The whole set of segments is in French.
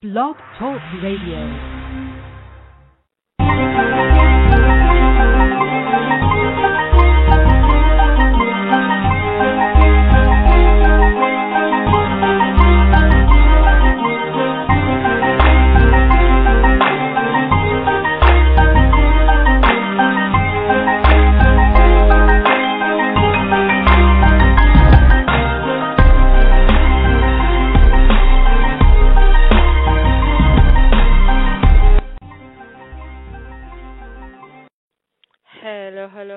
Blog Talk Radio.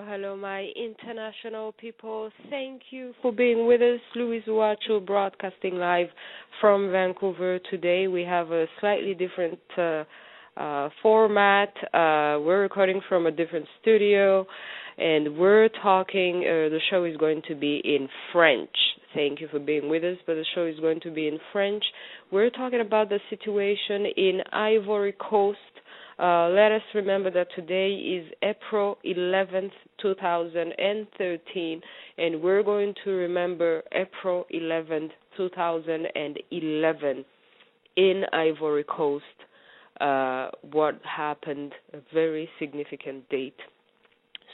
Hello, my international people. Thank you for being with us. Louise Uachu broadcasting live from Vancouver. Today we have a slightly different format. We're recording from a different studio, and we're talking, the show is going to be in French. Thank you for being with us, but the show is going to be in French. We're talking about the situation in Ivory Coast. Let us remember that today is April 11th, 2013, and we're going to remember April 11th, 2011 in Ivory Coast, what happened, a very significant date.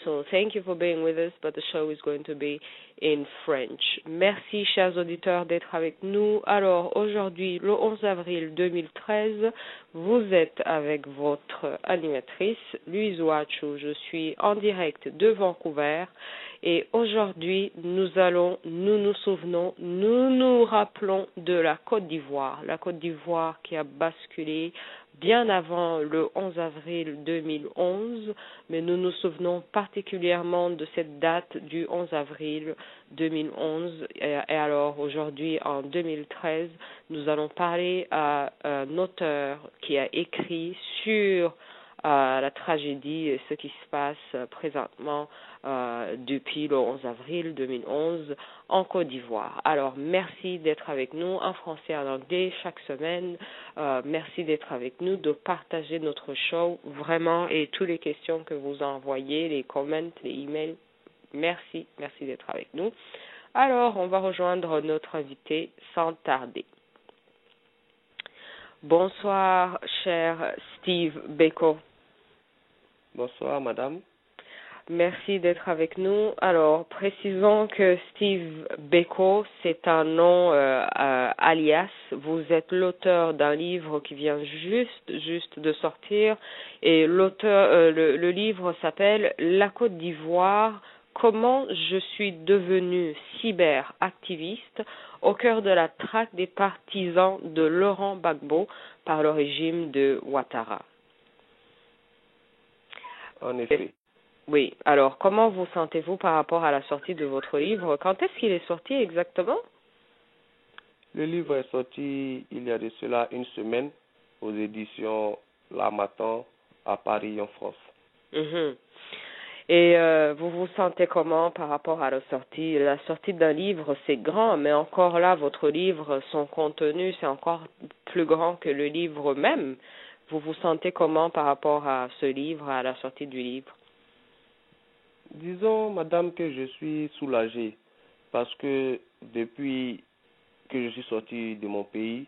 So thank you for being with us, but the show is going to be in French. Merci, chers auditeurs, d'être avec nous. Alors, aujourd'hui, le 11 avril 2013, vous êtes avec votre animatrice, Louise Uachu. Je suis en direct de Vancouver. Et aujourd'hui, nous nous rappelons de la Côte d'Ivoire. La Côte d'Ivoire qui a basculé bien avant le 11 avril 2011, mais nous nous souvenons particulièrement de cette date du 11 avril 2011. Et alors, aujourd'hui, en 2013, nous allons parler à un auteur qui a écrit sur la tragédie et ce qui se passe présentement depuis le 11 avril 2011 en Côte d'Ivoire. Alors, merci d'être avec nous en français et en anglais chaque semaine. Merci d'être avec nous, de partager notre show vraiment et toutes les questions que vous envoyez, les comments, les emails. Merci d'être avec nous. Alors, on va rejoindre notre invité sans tarder. Bonsoir, cher Steve Beko. Bonsoir, madame. Merci d'être avec nous. Alors, précisons que Steve Beko, c'est un nom alias. Vous êtes l'auteur d'un livre qui vient juste de sortir. Et le livre s'appelle « La Côte d'Ivoire, comment je suis devenu cyberactiviste au cœur de la traque des partisans de Laurent Gbagbo par le régime de Ouattara ». En effet. Oui. Alors, comment vous sentez-vous par rapport à la sortie de votre livre? Quand est-ce qu'il est sorti exactement? Le livre est sorti il y a de cela une semaine aux éditions L'Harmattan à Paris, en France. Mm-hmm. Et vous vous sentez comment par rapport à la sortie? La sortie d'un livre, c'est grand, mais encore là, votre livre, son contenu, c'est encore plus grand que le livre même. Vous vous sentez comment par rapport à ce livre, à la sortie du livre? Disons, madame, que je suis soulagé parce que depuis que je suis sorti de mon pays,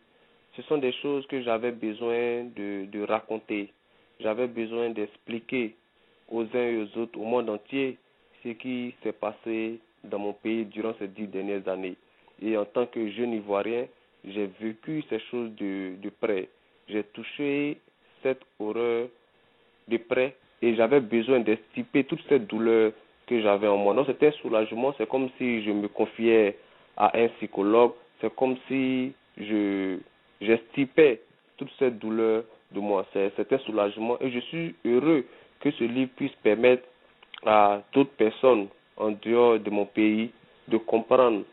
ce sont des choses que j'avais besoin de raconter. J'avais besoin d'expliquer aux uns et aux autres, au monde entier, ce qui s'est passé dans mon pays durant ces 10 dernières années. Et en tant que jeune Ivoirien, j'ai vécu ces choses de près. J'ai touché cette horreur de près et j'avais besoin d'extirper toute cette douleur que j'avais en moi. Donc c'était un soulagement, c'est comme si je me confiais à un psychologue, c'est comme si j'extirpais toute cette douleur de moi. C'est un soulagement et je suis heureux que ce livre puisse permettre à d'autres personnes en dehors de mon pays de comprendre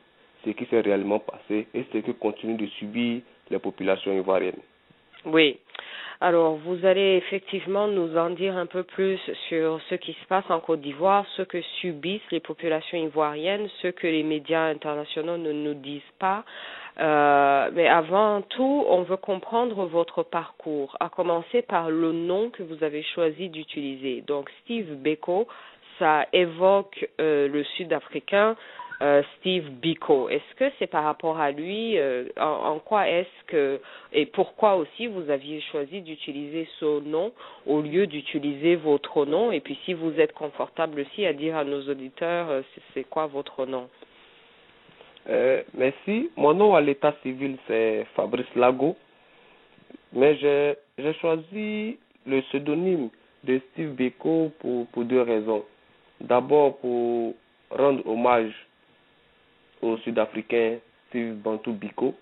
ce qui s'est réellement passé et ce que continuent de subir les populations ivoiriennes. Oui. Alors, vous allez effectivement nous en dire un peu plus sur ce qui se passe en Côte d'Ivoire, ce que subissent les populations ivoiriennes, ce que les médias internationaux ne nous disent pas. Mais avant tout, on veut comprendre votre parcours, à commencer par le nom que vous avez choisi d'utiliser. Donc, Steve Beko, ça évoque le Sud-Africain. Steve Biko. Est-ce que c'est par rapport à lui? En quoi est-ce que, et pourquoi aussi vous aviez choisi d'utiliser ce nom au lieu d'utiliser votre nom? Et puis si vous êtes confortable aussi à dire à nos auditeurs c'est quoi votre nom? Merci. Mon nom à l'état civil, c'est Fabrice Lago. Mais j'ai choisi le pseudonyme de Steve Biko pour deux raisons. D'abord, pour rendre hommage au Sud-Africain Steve Bantu Biko,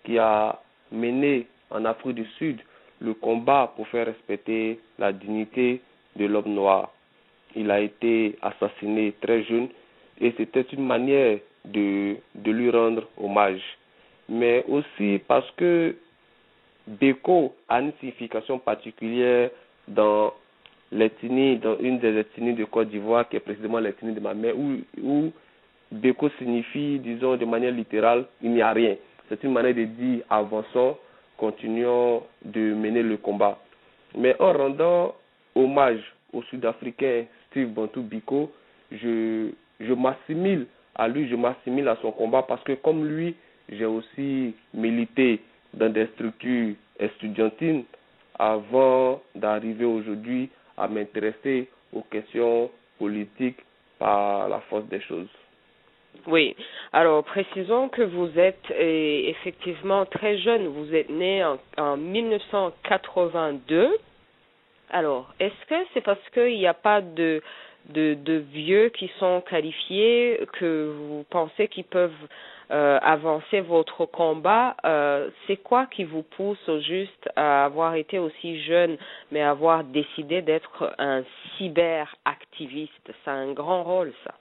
qui a mené en Afrique du Sud le combat pour faire respecter la dignité de l'homme noir. Il a été assassiné très jeune et c'était une manière de lui rendre hommage. Mais aussi parce que Beko a une signification particulière dans l'ethnie, dans une des ethnies de Côte d'Ivoire, qui est précisément l'ethnie de ma mère, où Beko signifie, disons de manière littérale, il n'y a rien. C'est une manière de dire avançons, continuons de mener le combat. Mais en rendant hommage au Sud-Africain Steve Bantu Biko, je m'assimile à lui, je m'assimile à son combat parce que comme lui, j'ai aussi milité dans des structures estudiantines avant d'arriver aujourd'hui à m'intéresser aux questions politiques par la force des choses. Oui, alors précisons que vous êtes effectivement très jeune, vous êtes né en 1982. Alors, est-ce que c'est parce qu'il n'y a pas de vieux qui sont qualifiés que vous pensez qu'ils peuvent avancer votre combat? C'est quoi qui vous pousse au juste à avoir été aussi jeune, mais avoir décidé d'être un cyberactiviste? C'est un grand rôle, ça.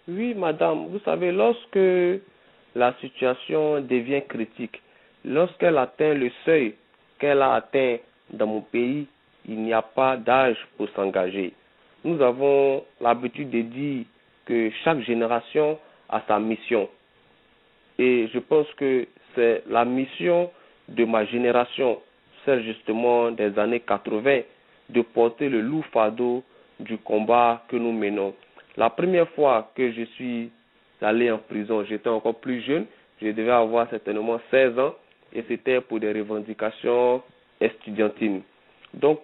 Oui, madame, vous savez, lorsque la situation devient critique, lorsqu'elle atteint le seuil qu'elle a atteint dans mon pays, il n'y a pas d'âge pour s'engager. Nous avons l'habitude de dire que chaque génération a sa mission. Et je pense que c'est la mission de ma génération, celle justement des années 80, de porter le lourd fardeau du combat que nous menons. La première fois que je suis allé en prison, j'étais encore plus jeune, je devais avoir certainement 16 ans, et c'était pour des revendications estudiantines. Donc,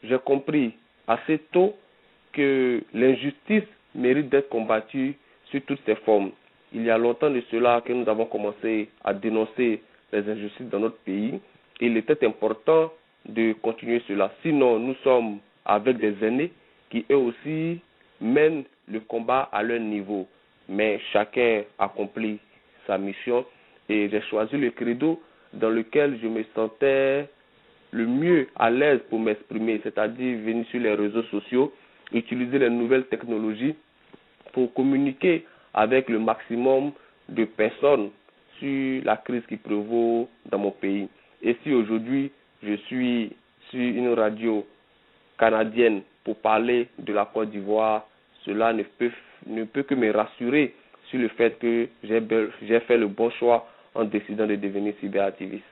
j'ai compris assez tôt que l'injustice mérite d'être combattue sous toutes ses formes. Il y a longtemps de cela que nous avons commencé à dénoncer les injustices dans notre pays. Il était important de continuer cela. Sinon, nous sommes avec des aînés qui eux aussi mènent le combat à leur niveau. Mais chacun accomplit sa mission et j'ai choisi le credo dans lequel je me sentais le mieux à l'aise pour m'exprimer, c'est-à-dire venir sur les réseaux sociaux, utiliser les nouvelles technologies pour communiquer avec le maximum de personnes sur la crise qui prévaut dans mon pays. Et si aujourd'hui je suis sur une radio canadienne pour parler de la Côte d'Ivoire, cela ne peut que me rassurer sur le fait que j'ai fait le bon choix en décidant de devenir cyberactiviste.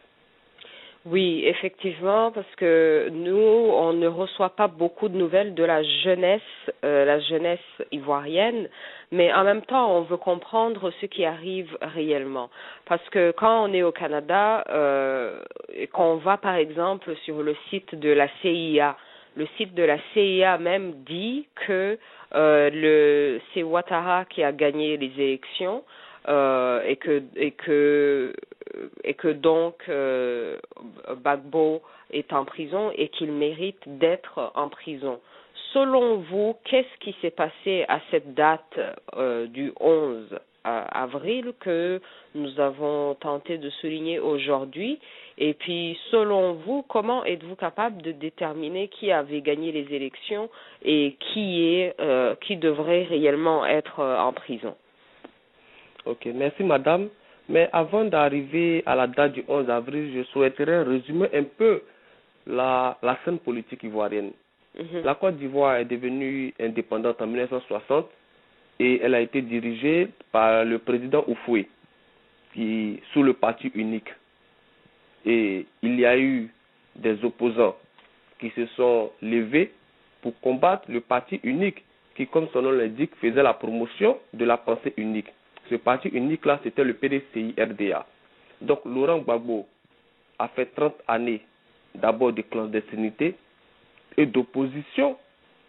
Oui, effectivement, parce que nous, on ne reçoit pas beaucoup de nouvelles de la jeunesse ivoirienne, mais en même temps, on veut comprendre ce qui arrive réellement. Parce que quand on est au Canada, quand on va par exemple sur le site de la CIA, le site de la CIA même dit que c'est Ouattara qui a gagné les élections et que donc Gbagbo est en prison et qu'il mérite d'être en prison. Selon vous, qu'est-ce qui s'est passé à cette date du 11 avril que nous avons tenté de souligner aujourd'hui? Et puis, selon vous, comment êtes-vous capable de déterminer qui avait gagné les élections et qui devrait réellement être en prison? Ok, merci madame. Mais avant d'arriver à la date du 11 avril, je souhaiterais résumer un peu la scène politique ivoirienne. La Côte d'Ivoire est devenue indépendante en 1960 et elle a été dirigée par le président Houphouët, sous le parti unique. Et il y a eu des opposants qui se sont levés pour combattre le parti unique qui, comme son nom l'indique, faisait la promotion de la pensée unique. Ce parti unique-là, c'était le PDCI-RDA. Donc, Laurent Gbagbo a fait 30 années d'abord de clandestinité et d'opposition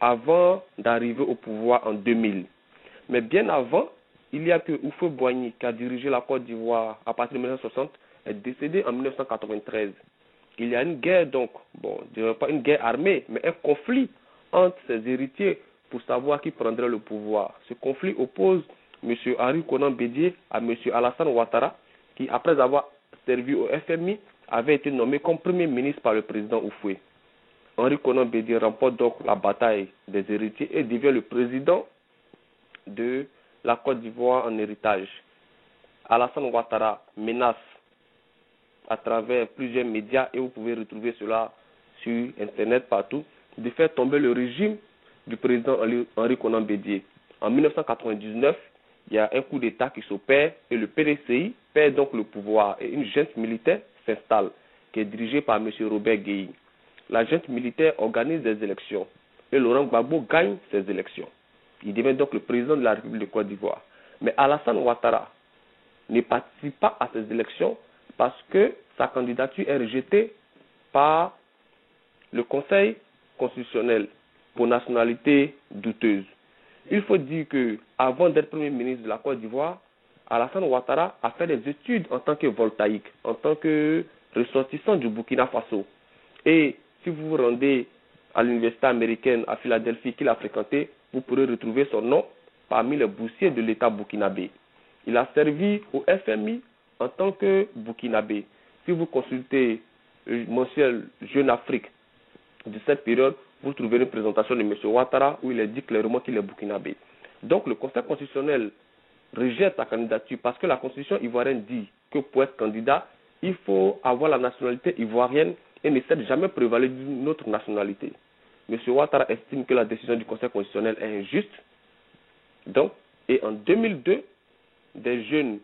avant d'arriver au pouvoir en 2000. Mais bien avant, il y a que Houphouët-Boigny, qui a dirigé la Côte d'Ivoire à partir de 1960, est décédé en 1993. Il y a une guerre donc, bon, je dirais pas une guerre armée, mais un conflit entre ses héritiers pour savoir qui prendrait le pouvoir. Ce conflit oppose M. Henri Konan Bédié à M. Alassane Ouattara, qui, après avoir servi au FMI, avait été nommé comme Premier ministre par le président Houphouët. Henri Konan Bédié remporte donc la bataille des héritiers et devient le président de la Côte d'Ivoire en héritage. Alassane Ouattara menace à travers plusieurs médias, et vous pouvez retrouver cela sur Internet partout, de faire tomber le régime du président Henri Konan Bédié. En 1999, il y a un coup d'État qui s'opère et le PDCI perd donc le pouvoir et une junte militaire s'installe, qui est dirigée par M. Robert Guèye. La junte militaire organise des élections et Laurent Gbagbo gagne ces élections. Il devient donc le président de la République de Côte d'Ivoire. Mais Alassane Ouattara ne participe pas à ces élections parce que sa candidature est rejetée par le Conseil constitutionnel pour nationalité douteuse. Il faut dire que avant d'être Premier ministre de la Côte d'Ivoire, Alassane Ouattara a fait des études en tant que voltaïque, en tant que ressortissant du Burkina Faso. Et si vous vous rendez à l'université américaine à Philadelphie qu'il a fréquenté, vous pourrez retrouver son nom parmi les boursiers de l'État burkinabé. Il a servi au FMI en tant que burkinabé. Si vous consultez le mensuel Jeune Afrique de cette période, vous trouverez une présentation de M. Ouattara où il est dit clairement qu'il est burkinabé. Donc le Conseil constitutionnel rejette sa candidature parce que la Constitution ivoirienne dit que pour être candidat, il faut avoir la nationalité ivoirienne et ne cesse jamais prévaloir d'une autre nationalité. M. Ouattara estime que la décision du Conseil constitutionnel est injuste. Donc, et en 2002, des jeunes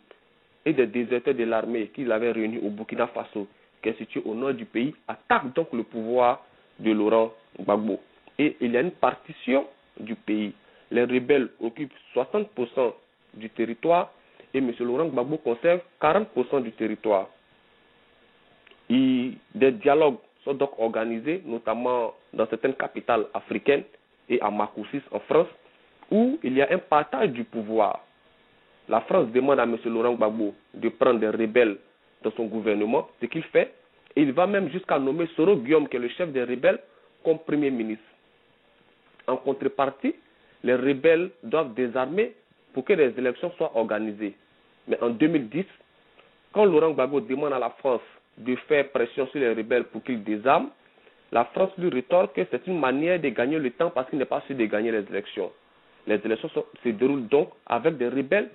et des déserteurs de l'armée qu'il avait réunis au Burkina Faso, qui est situé au nord du pays, attaquent donc le pouvoir de Laurent Gbagbo. Et il y a une partition du pays. Les rebelles occupent 60% du territoire et M. Laurent Gbagbo conserve 40% du territoire. Des dialogues sont donc organisés, notamment dans certaines capitales africaines et à Makoussis en France, où il y a un partage du pouvoir. La France demande à M. Laurent Gbagbo de prendre des rebelles dans son gouvernement, ce qu'il fait, et il va même jusqu'à nommer Soro Guillaume, qui est le chef des rebelles, comme Premier ministre. En contrepartie, les rebelles doivent désarmer pour que les élections soient organisées. Mais en 2010, quand Laurent Gbagbo demande à la France de faire pression sur les rebelles pour qu'ils désarment, la France lui rétorque que c'est une manière de gagner le temps parce qu'il n'est pas sûr de gagner les élections. Les élections se déroulent donc avec des rebelles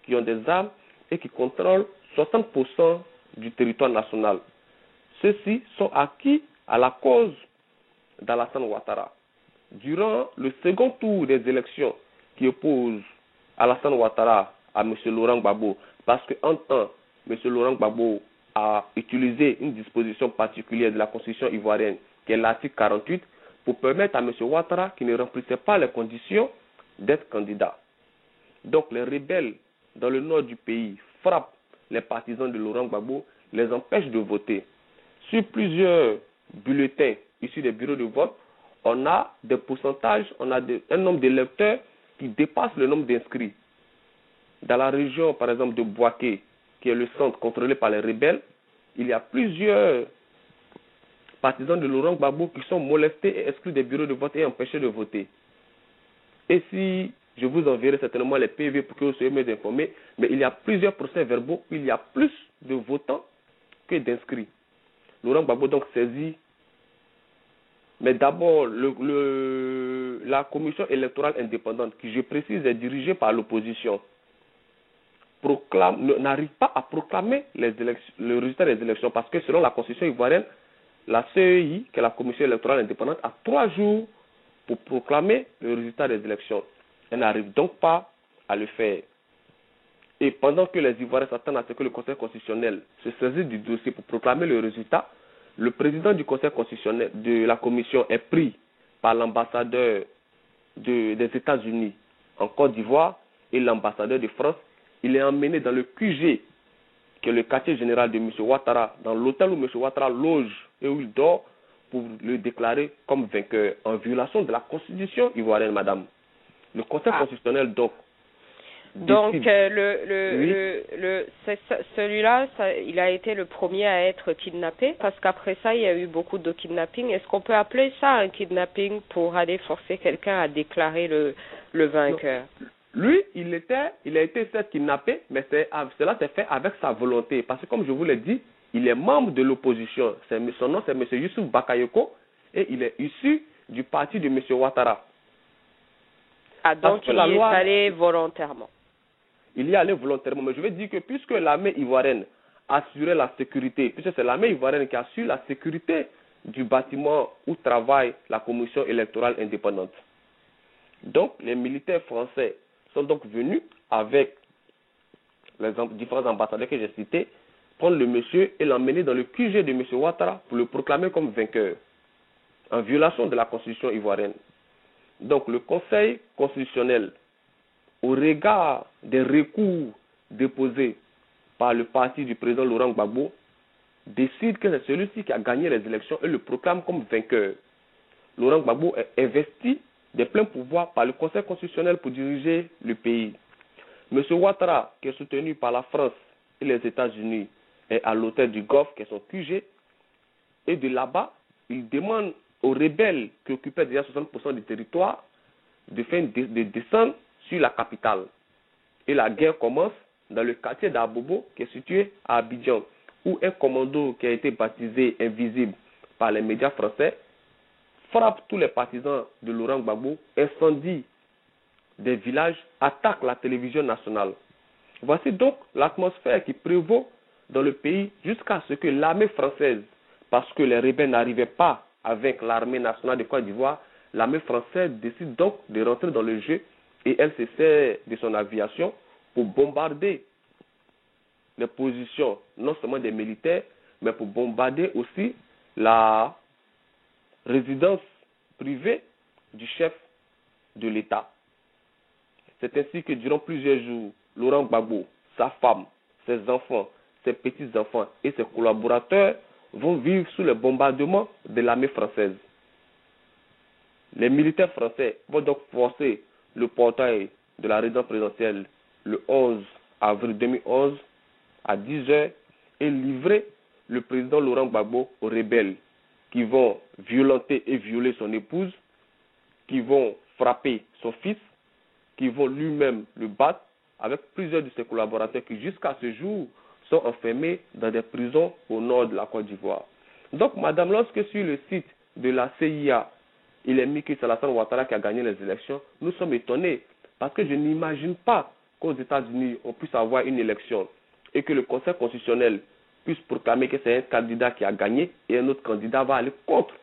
qui ont des armes et qui contrôlent 60% du territoire national. Ceux-ci sont acquis à la cause d'Alassane Ouattara. Durant le second tour des élections qui opposent Alassane Ouattara à M. Laurent Gbagbo, parce qu'en temps, M. Laurent Gbagbo a utilisé une disposition particulière de la Constitution ivoirienne, qui est l'article 48, pour permettre à M. Ouattara, qui ne remplissait pas les conditions, d'être candidat. Donc les rebelles dans le nord du pays frappent les partisans de Laurent Gbagbo, les empêchent de voter. Sur plusieurs bulletins issus des bureaux de vote, on a des pourcentages, on a un nombre d'électeurs qui dépasse le nombre d'inscrits. Dans la région, par exemple, de Bouaké, qui est le centre contrôlé par les rebelles, il y a plusieurs partisans de Laurent Gbagbo qui sont molestés et exclus des bureaux de vote et empêchés de voter. Et si je vous enverrai certainement les PV pour que vous soyez mieux informés, mais il y a plusieurs procès-verbaux où il y a plus de votants que d'inscrits. Laurent Gbagbo donc saisit. Mais d'abord, la commission électorale indépendante, qui je précise est dirigée par l'opposition, n'arrive pas à proclamer le résultat des élections parce que selon la constitution ivoirienne, la CEI, qui est la commission électorale indépendante, a 3 jours pour proclamer le résultat des élections. Elle n'arrive donc pas à le faire. Et pendant que les Ivoiriens s'attendent à ce que le Conseil constitutionnel se saisisse du dossier pour proclamer le résultat, le président du Conseil constitutionnel de la commission est pris par l'ambassadeur des États-Unis en Côte d'Ivoire et l'ambassadeur de France, il est emmené dans le QG, qui est le quartier général de M. Ouattara, dans l'hôtel où M. Ouattara loge et où il dort, pour le déclarer comme vainqueur, en violation de la Constitution ivoirienne, madame. Le Conseil constitutionnel, donc. Donc, oui. celui-là, il a été le premier à être kidnappé, parce qu'après ça, il y a eu beaucoup de kidnapping. Est-ce qu'on peut appeler ça un kidnapping pour aller forcer quelqu'un à déclarer le vainqueur? Non. Lui, il a été certes kidnappé, mais cela s'est fait avec sa volonté. Parce que, comme je vous l'ai dit, il est membre de l'opposition. Son nom, c'est M. Youssouf Bakayoko, et il est issu du parti de M. Ouattara. Ah, donc il y est allé volontairement. Il y est allé volontairement, mais je veux dire que puisque l'armée ivoirienne assurait la sécurité, puisque c'est l'armée ivoirienne qui assure la sécurité du bâtiment où travaille la commission électorale indépendante. Donc, les militaires français sont donc venus avec les différents ambassadeurs que j'ai cités, prendre le monsieur et l'emmener dans le QG de M. Ouattara pour le proclamer comme vainqueur, en violation de la constitution ivoirienne. Donc, le Conseil constitutionnel, au regard des recours déposés par le parti du président Laurent Gbagbo, décide que c'est celui-ci qui a gagné les élections et le proclame comme vainqueur. Laurent Gbagbo est investi des pleins pouvoirs par le Conseil constitutionnel pour diriger le pays. M. Ouattara, qui est soutenu par la France et les États-Unis, est à l'hôtel du Golfe, qui est son QG, et de là-bas, il demande aux rebelles qui occupaient déjà 60% du territoire de descendre sur la capitale. Et la guerre commence dans le quartier d'Abobo, qui est situé à Abidjan, où un commando qui a été baptisé Invisible par les médias français frappe tous les partisans de Laurent Gbagbo, incendie des villages, attaque la télévision nationale. Voici donc l'atmosphère qui prévaut dans le pays jusqu'à ce que l'armée française, parce que les rebelles n'arrivaient pas avec l'armée nationale de Côte d'Ivoire, l'armée française décide donc de rentrer dans le jeu et elle se sert de son aviation pour bombarder les positions, non seulement des militaires, mais pour bombarder aussi la résidence privée du chef de l'État. C'est ainsi que durant plusieurs jours, Laurent Gbagbo, sa femme, ses enfants, ses petits-enfants et ses collaborateurs vont vivre sous les bombardements de l'armée française. Les militaires français vont donc forcer le portail de la résidence présidentielle le 11 avril 2011 à 10 heures et livrer le président Laurent Gbagbo aux rebelles qui vont violenter et violer son épouse, qui vont frapper son fils, qui vont lui-même le battre avec plusieurs de ses collaborateurs qui jusqu'à ce jour sont enfermés dans des prisons au nord de la Côte d'Ivoire. Donc, madame, lorsque sur le site de la CIA, il est mis que c'est Alassane Ouattara qui a gagné les élections, nous sommes étonnés parce que je n'imagine pas qu'aux États-Unis, on puisse avoir une élection et que le Conseil constitutionnel puisse proclamer que c'est un candidat qui a gagné et un autre candidat va aller contre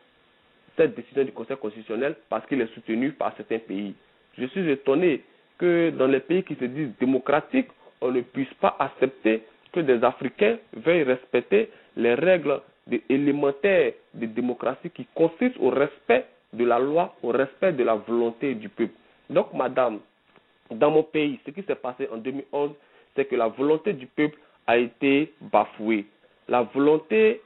cette décision du Conseil constitutionnel parce qu'il est soutenu par certains pays. Je suis étonné que dans les pays qui se disent démocratiques, on ne puisse pas accepter que des Africains veuillent respecter les règles élémentaires de démocratie qui consistent au respect de la loi, au respect de la volonté du peuple. Donc, madame, dans mon pays, ce qui s'est passé en 2011, c'est que la volonté du peuple a été bafouée. La volonté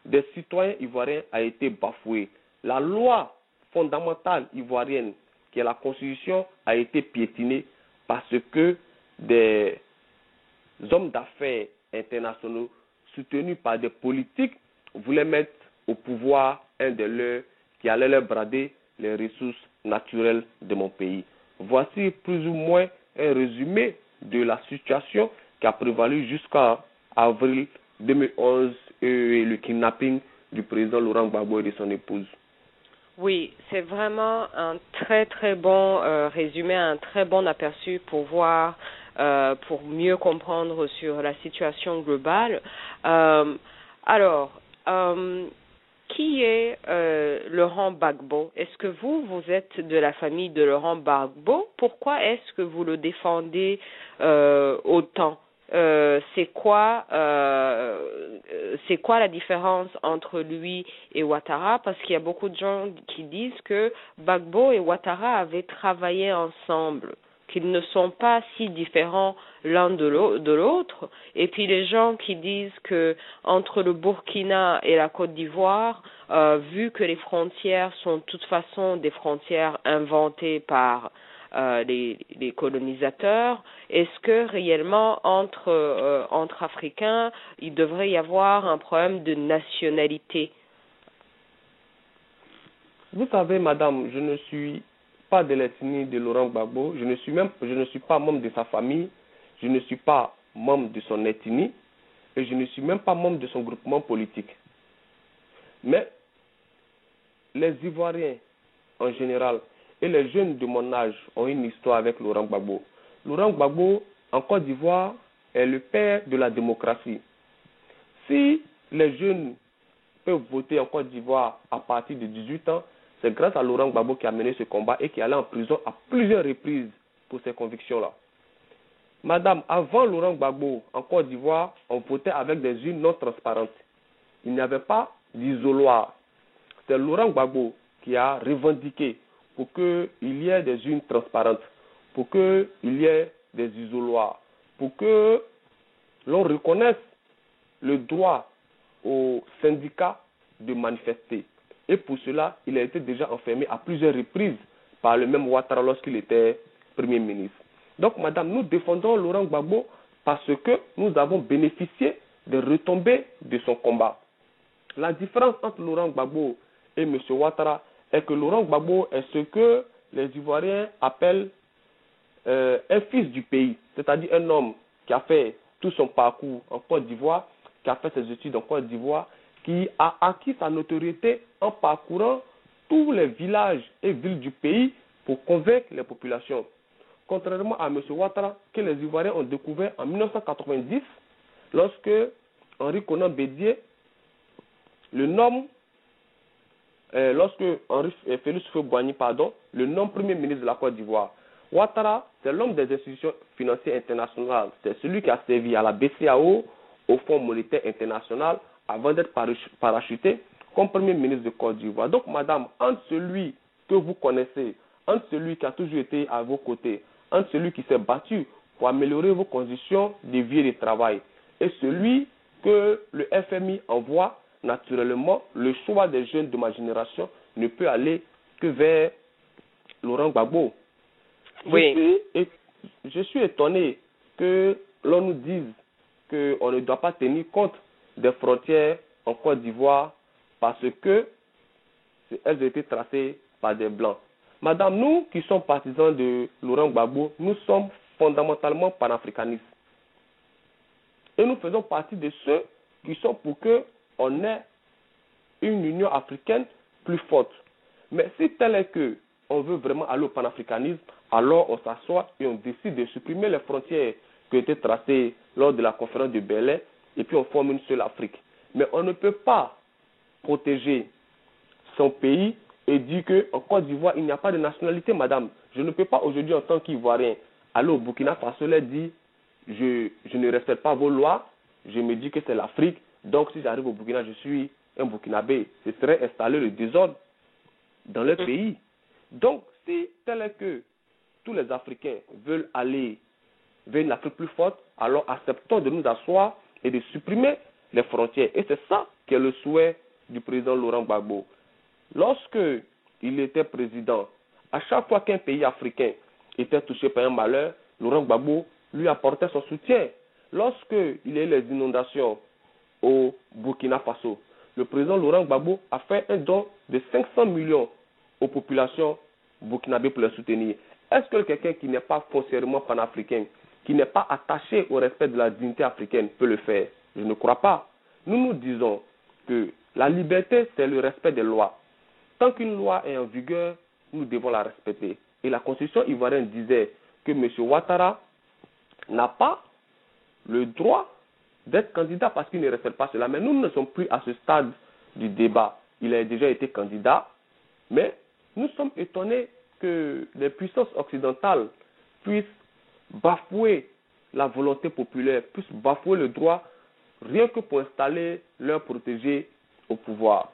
des citoyens ivoiriens a été bafouée. La loi fondamentale ivoirienne, qui est la Constitution, a été piétinée parce que des hommes d'affaires internationaux soutenus par des politiques voulaient mettre au pouvoir un de leurs qui allait leur brader les ressources naturelles de mon pays. Voici plus ou moins un résumé de la situation qui a prévalu jusqu'à avril 2011 et le kidnapping du président Laurent Gbagbo et de son épouse. Oui, c'est vraiment un très très bon résumé, un très bon aperçu pour voir, pour mieux comprendre sur la situation globale. Qui est Laurent Gbagbo? Est-ce que vous êtes de la famille de Laurent Gbagbo? Pourquoi est-ce que vous le défendez autant? c'est quoi la différence entre lui et Ouattara, parce qu'il y a beaucoup de gens qui disent que Gbagbo et Ouattara avaient travaillé ensemble, qu'ils ne sont pas si différents l'un de l'autre, et puis les gens qui disent que entre le Burkina et la Côte d'Ivoire, vu que les frontières sont de toute façon des frontières inventées par les colonisateurs, est-ce que réellement entre Africains, il devrait y avoir un problème de nationalité? Vous savez, madame, je ne suis pas de l'ethnie de Laurent Gbagbo, je ne suis pas membre de sa famille, je ne suis pas membre de son ethnie et je ne suis même pas membre de son groupement politique. Mais les Ivoiriens en général et les jeunes de mon âge ont une histoire avec Laurent Gbagbo. Laurent Gbagbo, en Côte d'Ivoire, est le père de la démocratie. Si les jeunes peuvent voter en Côte d'Ivoire à partir de 18 ans, c'est grâce à Laurent Gbagbo qui a mené ce combat et qui est allé en prison à plusieurs reprises pour ces convictions-là. Madame, avant Laurent Gbagbo, en Côte d'Ivoire, on votait avec des urnes non transparentes. Il n'y avait pas d'isoloir. C'est Laurent Gbagbo qui a revendiqué pour qu'il y ait des urnes transparentes, pour qu'il y ait des isoloirs, pour que l'on reconnaisse le droit aux syndicats de manifester. Et pour cela, il a été déjà enfermé à plusieurs reprises par le même Ouattara lorsqu'il était Premier ministre. Donc, madame, nous défendons Laurent Gbagbo parce que nous avons bénéficié des retombées de son combat. La différence entre Laurent Gbagbo et M. Ouattara est que Laurent Gbagbo est ce que les Ivoiriens appellent un fils du pays, c'est-à-dire un homme qui a fait tout son parcours en Côte d'Ivoire, qui a fait ses études en Côte d'Ivoire, qui a acquis sa notoriété en parcourant tous les villages et villes du pays pour convaincre les populations. Contrairement à M. Ouattara, que les Ivoiriens ont découvert en 1990, lorsque Henri Konan Bédié le nomme, lorsque Félix Houphouët-Boigny, le nomme Premier ministre de la Côte d'Ivoire. Ouattara, c'est l'homme des institutions financières internationales. C'est celui qui a servi à la BCEAO, au Fonds monétaire international, avant d'être parachuté comme Premier ministre de Côte d'Ivoire. Donc, madame, entre celui que vous connaissez, entre celui qui a toujours été à vos côtés, entre celui qui s'est battu pour améliorer vos conditions de vie et de travail, et celui que le FMI envoie, naturellement, le choix des jeunes de ma génération ne peut aller que vers Laurent Gbagbo. Oui. Je suis étonné que l'on nous dise qu'on ne doit pas tenir compte des frontières en Côte d'Ivoire parce que elles ont été tracées par des Blancs. Madame, nous qui sommes partisans de Laurent Gbagbo, nous sommes fondamentalement panafricanistes. Et nous faisons partie de ceux qui sont pour qu'on ait une Union africaine plus forte. Mais si tel est que on veut vraiment aller au panafricanisme, alors on s'assoit et on décide de supprimer les frontières qui ont été tracées lors de la conférence de Berlin et puis on forme une seule Afrique. Mais on ne peut pas protéger son pays et dire qu'en Côte d'Ivoire, il n'y a pas de nationalité, madame. Je ne peux pas aujourd'hui, en tant qu'Ivoirien, aller au Burkina Faso et dire je ne respecte pas vos lois, je me dis que c'est l'Afrique, donc si j'arrive au Burkina, je suis un Burkinabé. Ce serait installer le désordre dans le pays. Donc, si tel est que tous les Africains veulent aller vers une Afrique plus forte, alors acceptons de nous asseoir et de supprimer les frontières. Et c'est ça qui est le souhait du président Laurent Gbagbo. Lorsque il était président, à chaque fois qu'un pays africain était touché par un malheur, Laurent Gbagbo lui apportait son soutien. Lorsque il y a eu les inondations au Burkina Faso, le président Laurent Gbagbo a fait un don de 500 millions aux populations burkinabées pour les soutenir. Est-ce que quelqu'un qui n'est pas foncièrement panafricain, qui n'est pas attaché au respect de la dignité africaine peut le faire? Je ne crois pas. Nous disons que la liberté, c'est le respect des lois. Tant qu'une loi est en vigueur, nous devons la respecter. Et la constitution ivoirienne disait que M. Ouattara n'a pas le droit d'être candidat parce qu'il ne respecte pas cela. Mais nous ne sommes plus à ce stade du débat. Il a déjà été candidat, mais nous sommes étonnés que les puissances occidentales puissent bafouer la volonté populaire, puissent bafouer le droit rien que pour installer leurs protégés au pouvoir.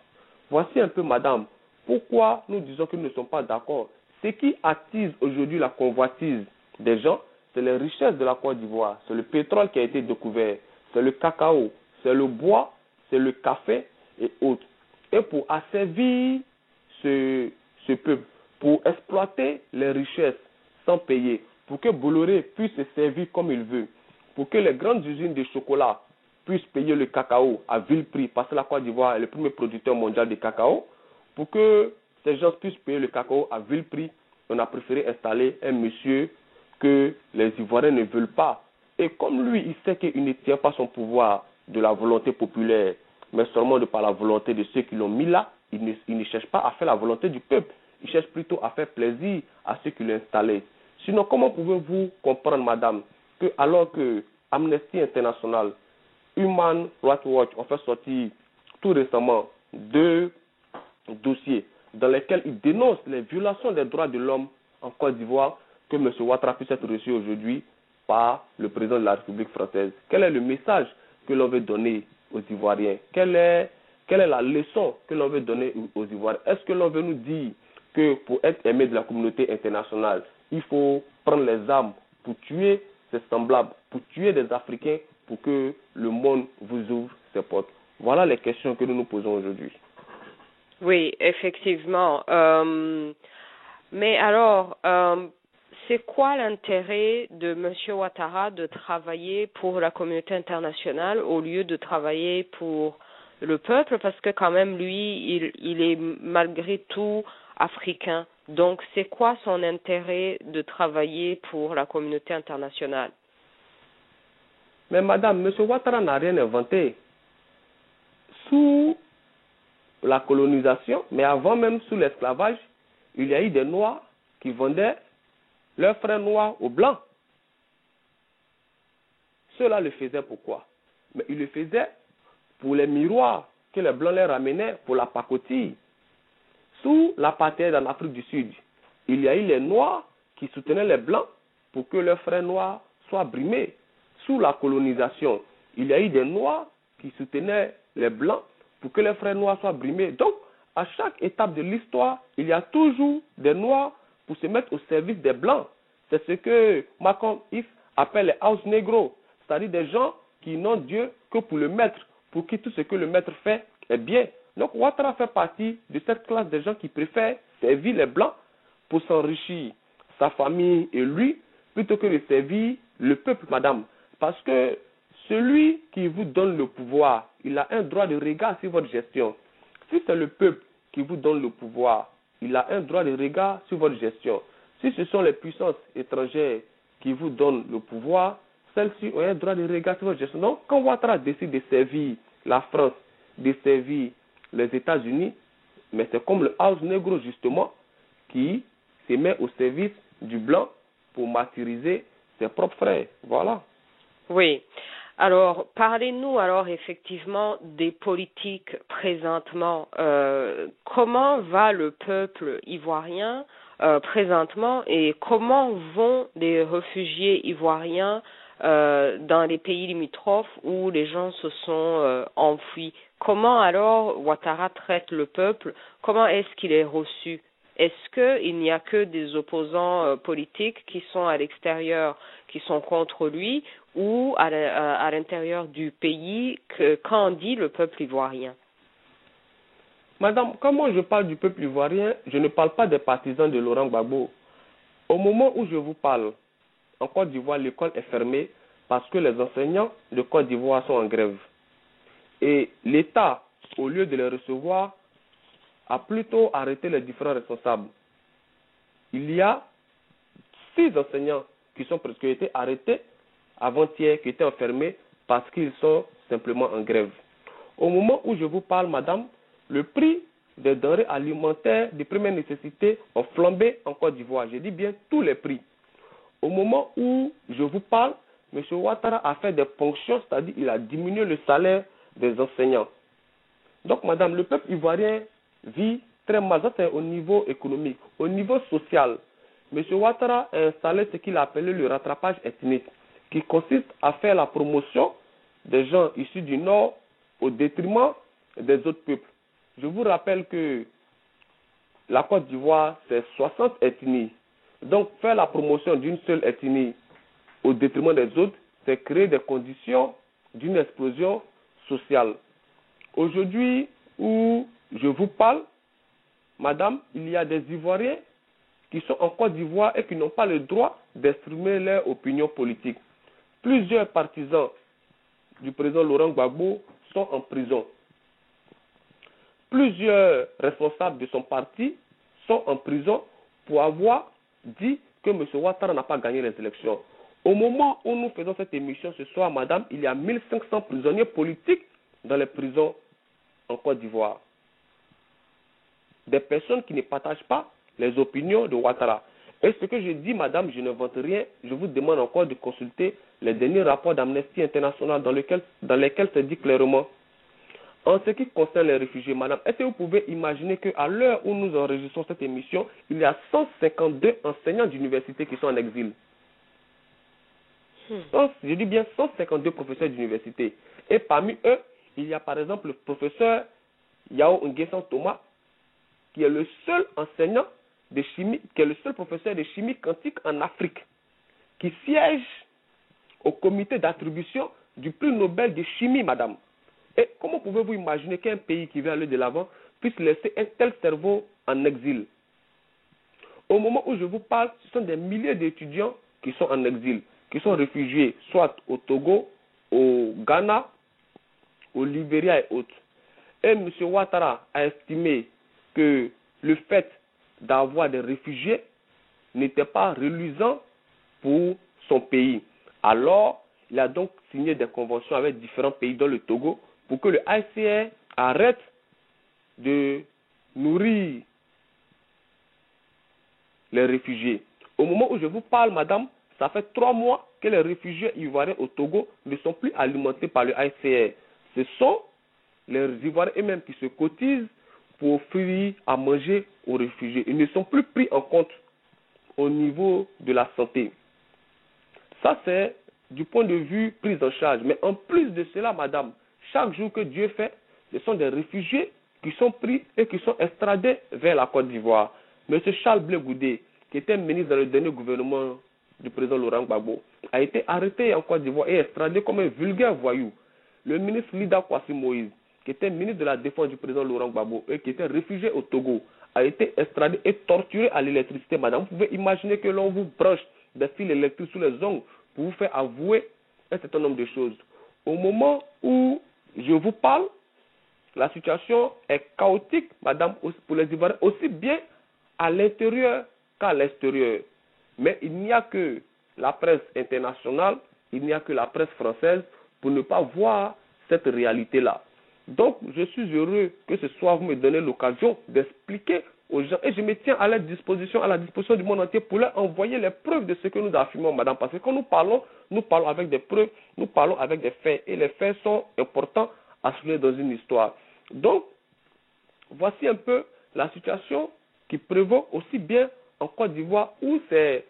Voici un peu, madame, pourquoi nous disons que nous ne sommes pas d'accord. Ce qui attise aujourd'hui la convoitise des gens, c'est les richesses de la Côte d'Ivoire, c'est le pétrole qui a été découvert, c'est le cacao, c'est le bois, c'est le café et autres. Et pour asservir ce peuple, pour exploiter les richesses sans payer, pour que Bolloré puisse se servir comme il veut, pour que les grandes usines de chocolat puissent payer le cacao à vil prix, parce que la Côte d'Ivoire est le premier producteur mondial de cacao, pour que ces gens puissent payer le cacao à vil prix, on a préféré installer un monsieur que les Ivoiriens ne veulent pas. Et comme lui, il sait qu'il ne tient pas son pouvoir de la volonté populaire, mais seulement de par la volonté de ceux qui l'ont mis là, il ne cherche pas à faire la volonté du peuple. Il cherche plutôt à faire plaisir à ceux qui l'ont installé. Sinon, comment pouvez-vous comprendre, madame, que alors que Amnesty International, Human Rights Watch ont fait sortir tout récemment 2 dossiers dans lesquels ils dénoncent les violations des droits de l'homme en Côte d'Ivoire, que M. Ouattara puisse être reçu aujourd'hui par le président de la République française. Quel est le message que l'on veut donner aux Ivoiriens? Quelle est la leçon que l'on veut donner aux Ivoiriens? Est-ce que l'on veut nous dire que pour être aimé de la communauté internationale, il faut prendre les armes pour tuer ses semblables, pour tuer des Africains, pour que le monde vous ouvre ses portes? Voilà les questions que nous nous posons aujourd'hui. Oui, effectivement. Mais alors, c'est quoi l'intérêt de M. Ouattara de travailler pour la communauté internationale au lieu de travailler pour le peuple? Parce que quand même, lui, il est malgré tout africain. Donc, c'est quoi son intérêt de travailler pour la communauté internationale? Mais madame, M. Ouattara n'a rien inventé. Sous la colonisation, mais avant même sous l'esclavage, il y a eu des Noirs qui vendaient leurs frères noirs aux Blancs. Ceux-là le faisaient pourquoi? Mais ils le faisaient pour les miroirs que les Blancs leur ramenaient pour la pacotille. Sous l'apartheid en Afrique du Sud, il y a eu les Noirs qui soutenaient les Blancs pour que leurs frères noirs soient brimés. Sous la colonisation, il y a eu des Noirs qui soutenaient les Blancs pour que les frères noirs soient brimés. Donc, à chaque étape de l'histoire, il y a toujours des Noirs pour se mettre au service des Blancs. C'est ce que Malcolm X appelle les house negro, c'est-à-dire des gens qui n'ont Dieu que pour le maître, pour qui tout ce que le maître fait est bien. Donc, Ouattara fait partie de cette classe de gens qui préfèrent servir les Blancs pour s'enrichir, sa famille et lui, plutôt que de servir le peuple, madame. Parce que celui qui vous donne le pouvoir, il a un droit de regard sur votre gestion. Si c'est le peuple qui vous donne le pouvoir, il a un droit de regard sur votre gestion. Si ce sont les puissances étrangères qui vous donnent le pouvoir, celles-ci ont un droit de regard sur votre gestion. Donc, quand Ouattara décide de servir la France, de servir les États-Unis, mais c'est comme le house negro justement qui se met au service du blanc pour martyriser ses propres frères. Voilà. Oui. Alors, parlez-nous alors effectivement des politiques présentement. Comment va le peuple ivoirien présentement et comment vont les réfugiés ivoiriens dans les pays limitrophes où les gens se sont enfuis? Comment alors Ouattara traite le peuple? Comment est-ce qu'il est reçu? Est-ce qu'il n'y a que des opposants politiques qui sont à l'extérieur, qui sont contre lui, ou à l'intérieur du pays, qu'en dit le peuple ivoirien? Madame, quand moi je parle du peuple ivoirien, je ne parle pas des partisans de Laurent Gbagbo. Au moment où je vous parle, en Côte d'Ivoire, l'école est fermée parce que les enseignants de Côte d'Ivoire sont en grève. Et l'État, au lieu de les recevoir, a plutôt arrêté les différents responsables. Il y a 6 enseignants qui ont été arrêtés avant-hier, qui étaient enfermés parce qu'ils sont simplement en grève. Au moment où je vous parle, madame, le prix des denrées alimentaires de première nécessité ont flambé en Côte d'Ivoire. Je dis bien tous les prix. Au moment où je vous parle, M. Ouattara a fait des ponctions, c'est-à-dire il a diminué le salaire des enseignants. Donc, madame, le peuple ivoirien vit très mal. Ça, c'est au niveau économique. Au niveau social, M. Ouattara a installé ce qu'il a appelé le rattrapage ethnique. qui consiste à faire la promotion des gens issus du Nord au détriment des autres peuples. Je vous rappelle que la Côte d'Ivoire, c'est 60 ethnies. Donc, faire la promotion d'une seule ethnie au détriment des autres, c'est créer des conditions d'une explosion sociale. Aujourd'hui, où je vous parle, madame, il y a des Ivoiriens qui sont en Côte d'Ivoire et qui n'ont pas le droit d'exprimer leur opinion politique. Plusieurs partisans du président Laurent Gbagbo sont en prison. Plusieurs responsables de son parti sont en prison pour avoir dit que M. Ouattara n'a pas gagné les élections. Au moment où nous faisons cette émission ce soir, madame, il y a 1500 prisonniers politiques dans les prisons en Côte d'Ivoire. Des personnes qui ne partagent pas les opinions de Ouattara. Et ce que je dis, madame, je ne vante rien. Je vous demande encore de consulter les derniers rapports d'Amnesty International dans lesquels c'est dit clairement. En ce qui concerne les réfugiés, madame, est-ce que vous pouvez imaginer qu'à l'heure où nous enregistrons cette émission, il y a 152 enseignants d'université qui sont en exil. Je dis bien 152 professeurs d'université. Et parmi eux, il y a par exemple le professeur Yao Nguessan Thomas, qui est le seul enseignant de chimie, qui est le seul professeur de chimie quantique en Afrique, qui siège au comité d'attribution du prix Nobel de chimie, madame. Et comment pouvez-vous imaginer qu'un pays qui veut aller de l'avant puisse laisser un tel cerveau en exil? Au moment où je vous parle, ce sont des milliers d'étudiants qui sont en exil, qui sont réfugiés, soit au Togo, au Ghana, au Libéria et autres. Et M. Ouattara a estimé que le fait d'avoir des réfugiés n'était pas reluisant pour son pays. Alors, il a donc signé des conventions avec différents pays, dont le Togo, pour que le HCR arrête de nourrir les réfugiés. Au moment où je vous parle, madame, ça fait 3 mois que les réfugiés ivoiriens au Togo ne sont plus alimentés par le HCR. Ce sont les Ivoiriens eux-mêmes qui se cotisent pour offrir à manger aux réfugiés. Ils ne sont plus pris en compte au niveau de la santé. Ça, c'est du point de vue prise en charge. Mais en plus de cela, madame, chaque jour que Dieu fait, ce sont des réfugiés qui sont pris et qui sont extradés vers la Côte d'Ivoire. M. Charles Blé Goudé, qui était ministre dans le dernier gouvernement du président Laurent Gbagbo, a été arrêté en Côte d'Ivoire et extradé comme un vulgaire voyou. Le ministre Lida Kwasi Moïse, qui était ministre de la Défense du président Laurent Gbagbo et qui était réfugié au Togo, a été extradé et torturé à l'électricité. Madame, vous pouvez imaginer que l'on vous branche des fils électriques sous les ongles pour vous faire avouer un certain nombre de choses. Au moment où je vous parle, la situation est chaotique, madame, pour les Ivoiriens, aussi bien à l'intérieur qu'à l'extérieur. Mais il n'y a que la presse internationale, il n'y a que la presse française pour ne pas voir cette réalité-là. Donc, je suis heureux que ce soir vous me donnez l'occasion d'expliquer aux gens, et je me tiens à la disposition du monde entier pour leur envoyer les preuves de ce que nous affirmons, madame, parce que quand nous parlons avec des preuves, nous parlons avec des faits, et les faits sont importants à souligner dans une histoire. Donc, voici un peu la situation qui prévaut aussi bien en Côte d'Ivoire, où c'est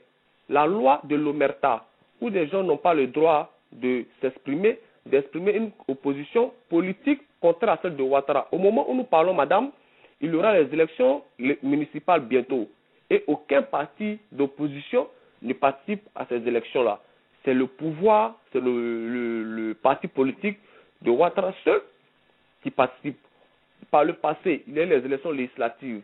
la loi de l'omerta, où des gens n'ont pas le droit de s'exprimer, d'exprimer une opposition politique contraire à celle de Ouattara. Au moment où nous parlons, madame, il y aura les élections municipales bientôt. Et aucun parti d'opposition ne participe à ces élections-là. C'est le pouvoir, c'est le parti politique de Ouattara seul qui participe. Par le passé, il y a eu les élections législatives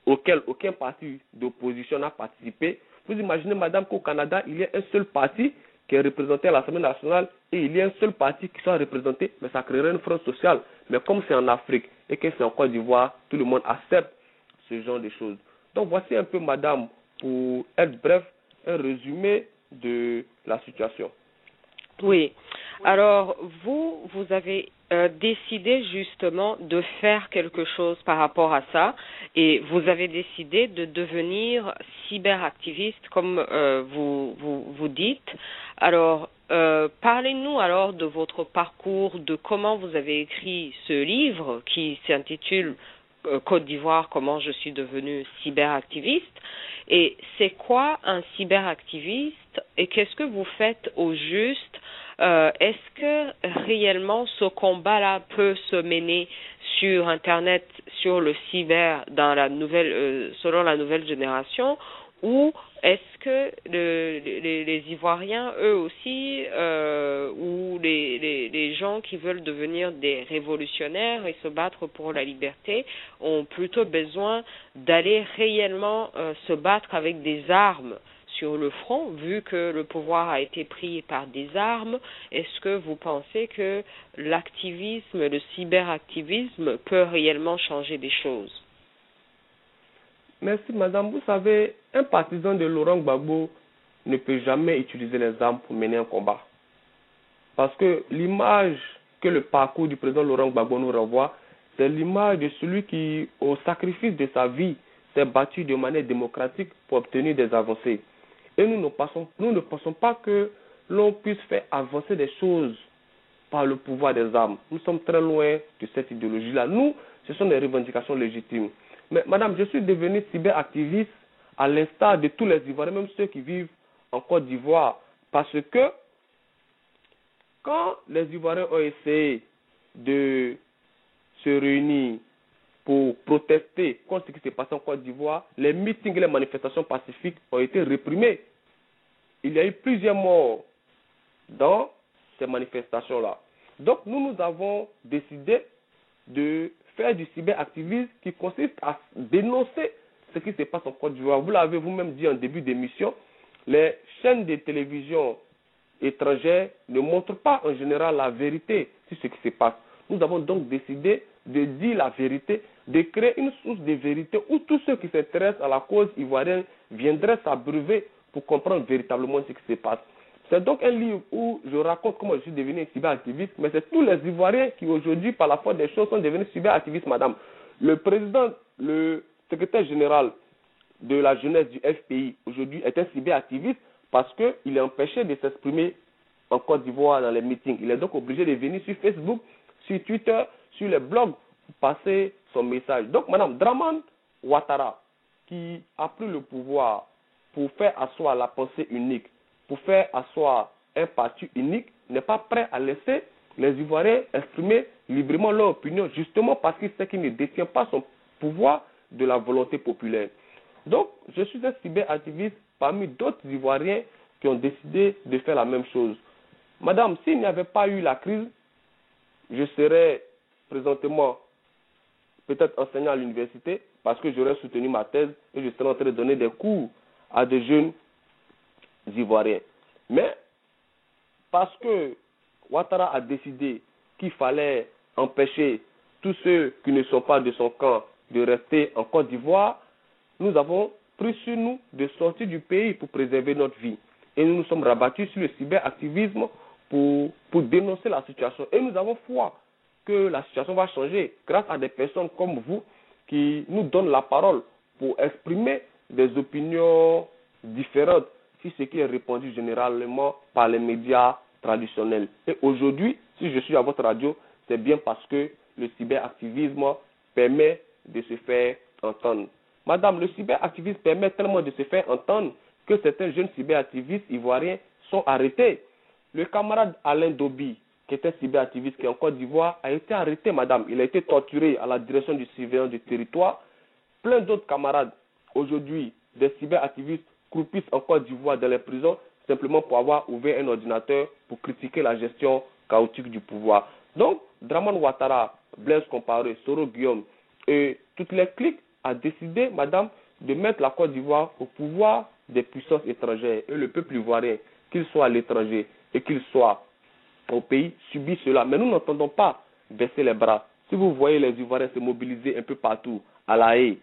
auxquelles aucun parti d'opposition n'a participé. Vous imaginez, madame, qu'au Canada, il y a un seul parti qui est représenté à l'Assemblée nationale et il y a un seul parti qui soit représenté, mais ça créerait une fraude sociale. Mais comme c'est en Afrique et que c'est en Côte d'Ivoire, tout le monde accepte ce genre de choses. Donc voici un peu, madame, pour être bref, un résumé de la situation. Oui. Alors, vous avez décidé justement de faire quelque chose par rapport à ça et vous avez décidé de devenir cyberactiviste comme vous dites. Alors, parlez-nous alors de votre parcours, de comment vous avez écrit ce livre qui s'intitule Côte d'Ivoire, comment je suis devenue cyberactiviste. Et c'est quoi un cyberactiviste et qu'est-ce que vous faites au juste? Est-ce que réellement ce combat-là peut se mener sur Internet, sur le cyber, dans la nouvelle, selon la nouvelle génération, ou est-ce que les Ivoiriens, eux aussi, ou les gens qui veulent devenir des révolutionnaires et se battre pour la liberté, ont plutôt besoin d'aller réellement se battre avec des armes sur le front, vu que le pouvoir a été pris par des armes? Est-ce que vous pensez que l'activisme, le cyberactivisme peut réellement changer des choses? Merci, madame. Vous savez, un partisan de Laurent Gbagbo ne peut jamais utiliser les armes pour mener un combat. Parce que l'image que le parcours du président Laurent Gbagbo nous renvoie, c'est l'image de celui qui, au sacrifice de sa vie, s'est battu de manière démocratique pour obtenir des avancées. Et nous ne pensons pas que l'on puisse faire avancer des choses par le pouvoir des armes. Nous sommes très loin de cette idéologie-là. Nous, ce sont des revendications légitimes. Mais madame, je suis devenu cyberactiviste à l'instar de tous les Ivoiriens, même ceux qui vivent en Côte d'Ivoire. Parce que quand les Ivoiriens ont essayé de se réunir pour protester contre ce qui s'est passé en Côte d'Ivoire, les meetings et les manifestations pacifiques ont été réprimés. Il y a eu plusieurs morts dans ces manifestations-là. Donc, nous avons décidé de faire du cyberactivisme qui consiste à dénoncer ce qui se passe en Côte d'Ivoire. Vous l'avez vous-même dit en début d'émission, les chaînes de télévision étrangères ne montrent pas en général la vérité sur ce qui se passe. Nous avons donc décidé de dire la vérité, de créer une source de vérité où tous ceux qui s'intéressent à la cause ivoirienne viendraient s'abreuver pour comprendre véritablement ce qui se passe. C'est donc un livre où je raconte comment je suis devenu cyberactiviste, mais c'est tous les Ivoiriens qui aujourd'hui, par la force des choses, sont devenus cyberactivistes, madame. Le président, le secrétaire général de la jeunesse du FPI, aujourd'hui, est un cyberactiviste parce qu'il est empêché de s'exprimer en Côte d'Ivoire dans les meetings. Il est donc obligé de venir sur Facebook, sur Twitter, sur les blogs pour passer son message. Donc, madame Dramane Ouattara, qui a pris le pouvoir pour faire asseoir la pensée unique, pour faire asseoir un parti unique, n'est pas prêt à laisser les Ivoiriens exprimer librement leur opinion, justement parce qu'il sait qu'il ne détient pas son pouvoir de la volonté populaire. Donc, je suis un cyberactiviste parmi d'autres Ivoiriens qui ont décidé de faire la même chose. Madame, s'il n'y avait pas eu la crise, je serais présentement peut-être enseignant à l'université parce que j'aurais soutenu ma thèse et je serais en train de donner des cours à des jeunes Ivoiriens. Mais parce que Ouattara a décidé qu'il fallait empêcher tous ceux qui ne sont pas de son camp de rester en Côte d'Ivoire, nous avons pris sur nous de sortir du pays pour préserver notre vie. Et nous nous sommes rabattus sur le cyberactivisme pour dénoncer la situation. Et nous avons foi que la situation va changer grâce à des personnes comme vous qui nous donnent la parole pour exprimer des opinions différentes sur ce qui est répandu généralement par les médias traditionnels. Et aujourd'hui, si je suis à votre radio, c'est bien parce que le cyberactivisme permet de se faire entendre. Madame, le cyberactivisme permet tellement de se faire entendre que certains jeunes cyberactivistes ivoiriens sont arrêtés. Le camarade Alain Dobi, qui était cyberactiviste, qui est en Côte d'Ivoire, a été arrêté, madame. Il a été torturé à la direction du surveillance du territoire. Plein d'autres camarades, aujourd'hui, des cyberactivistes, croupissent en Côte d'Ivoire dans les prisons, simplement pour avoir ouvert un ordinateur pour critiquer la gestion chaotique du pouvoir. Donc, Dramane Ouattara, Blaise Compaoré, Soro Guillaume et toutes les cliques a décidé, madame, de mettre la Côte d'Ivoire au pouvoir des puissances étrangères. Et le peuple ivoirien, qu'il soit à l'étranger et qu'il soit au pays, subit cela. Mais nous n'entendons pas baisser les bras. Si vous voyez les Ivoiriens se mobiliser un peu partout, à La Haye,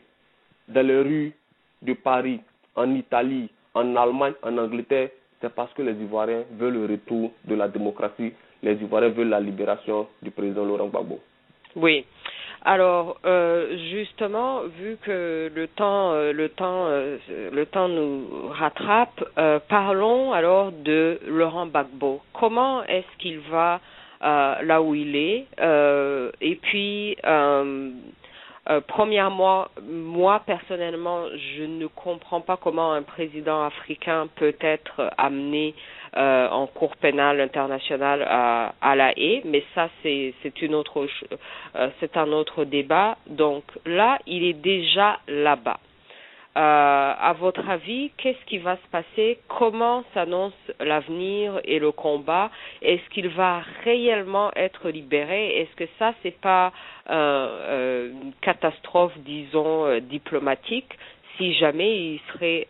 dans les rues de Paris, en Italie, en Allemagne, en Angleterre, c'est parce que les Ivoiriens veulent le retour de la démocratie. Les Ivoiriens veulent la libération du président Laurent Gbagbo. Oui. Alors, justement, vu que le temps nous rattrape, parlons alors de Laurent Gbagbo. Comment est-ce qu'il va là où il est? Et puis, Premièrement, moi personnellement, je ne comprends pas comment un président africain peut être amené en cour pénale internationale à La Haye, mais ça c'est un autre débat. Donc là, il est déjà là-bas. À votre avis, qu'est-ce qui va se passer? Comment s'annonce l'avenir et le combat? Est-ce qu'il va réellement être libéré? Est-ce que ça, c'est pas une catastrophe, disons, diplomatique, si jamais il serait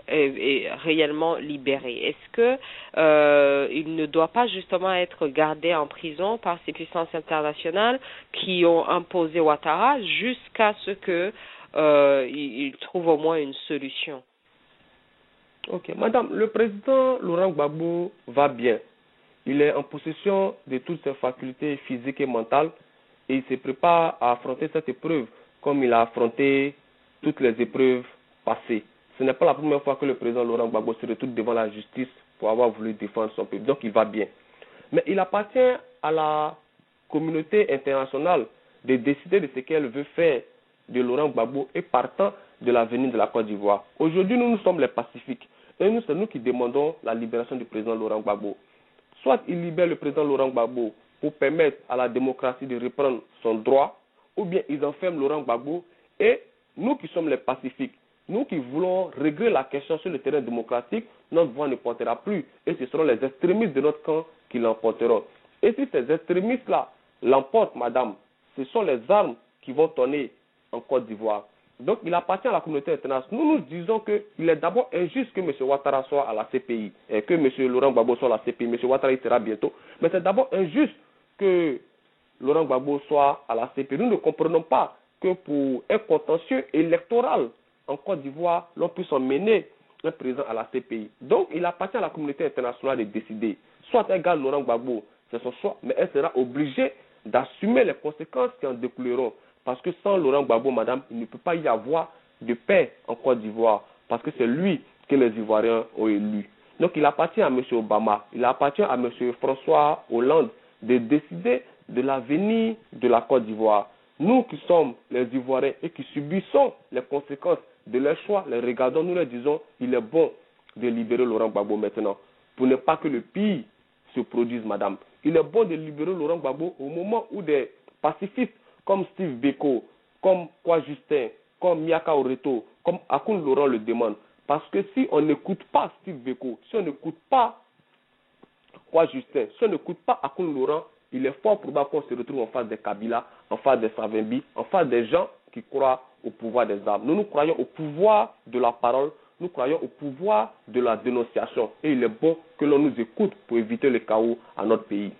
réellement libéré? Est-ce que il ne doit pas justement être gardé en prison par ces puissances internationales qui ont imposé Ouattara jusqu'à ce que il trouve au moins une solution? Ok, madame, le président Laurent Gbagbo va bien. Il est en possession de toutes ses facultés physiques et mentales et il se prépare à affronter cette épreuve comme il a affronté toutes les épreuves passées. Ce n'est pas la première fois que le président Laurent Gbagbo se retrouve devant la justice pour avoir voulu défendre son peuple. Donc il va bien. Mais il appartient à la communauté internationale de décider de ce qu'elle veut faire de Laurent Gbagbo et partant de l'avenir de la Côte d'Ivoire. Aujourd'hui, nous sommes les pacifiques et c'est nous qui demandons la libération du président Laurent Gbagbo. Soit il libère le président Laurent Gbagbo pour permettre à la démocratie de reprendre son droit, ou bien ils enferment Laurent Gbagbo et nous qui sommes les pacifiques, nous qui voulons régler la question sur le terrain démocratique, notre voix ne portera plus et ce seront les extrémistes de notre camp qui l'emporteront. Et si ces extrémistes-là l'emportent, madame, ce sont les armes qui vont tourner en Côte d'Ivoire. Donc, il appartient à la communauté internationale. Nous disons qu'il est d'abord injuste que M. Ouattara soit à la CPI, et que M. Laurent Gbagbo soit à la CPI. M. Ouattara, il sera bientôt. Mais c'est d'abord injuste que Laurent Gbagbo soit à la CPI. Nous ne comprenons pas que pour un contentieux électoral en Côte d'Ivoire, l'on puisse emmener un président à la CPI. Donc, il appartient à la communauté internationale de décider. Soit elle garde Laurent Gbagbo, c'est son choix, mais elle sera obligée d'assumer les conséquences qui en découleront. Parce que sans Laurent Gbagbo, madame, il ne peut pas y avoir de paix en Côte d'Ivoire. Parce que c'est lui que les Ivoiriens ont élu. Donc il appartient à M. Obama, il appartient à M. François Hollande de décider de l'avenir de la Côte d'Ivoire. Nous qui sommes les Ivoiriens et qui subissons les conséquences de leurs choix, les regardons, nous leur disons, il est bon de libérer Laurent Gbagbo maintenant. Pour ne pas que le pire se produise, madame. Il est bon de libérer Laurent Gbagbo au moment où des pacifistes comme Steve Biko, comme Kwa Justin, comme Miaka Oreto, comme Akoun Laurent le demande. Parce que si on n'écoute pas Steve Biko, si on n'écoute pas Kwa Justin, si on n'écoute pas Akoun Laurent, il est fort probable qu'on se retrouve en face des Kabila, en face des Savimbi, en face des gens qui croient au pouvoir des armes. Nous croyons au pouvoir de la parole, nous croyons au pouvoir de la dénonciation. Et il est bon que l'on nous écoute pour éviter le chaos à notre pays.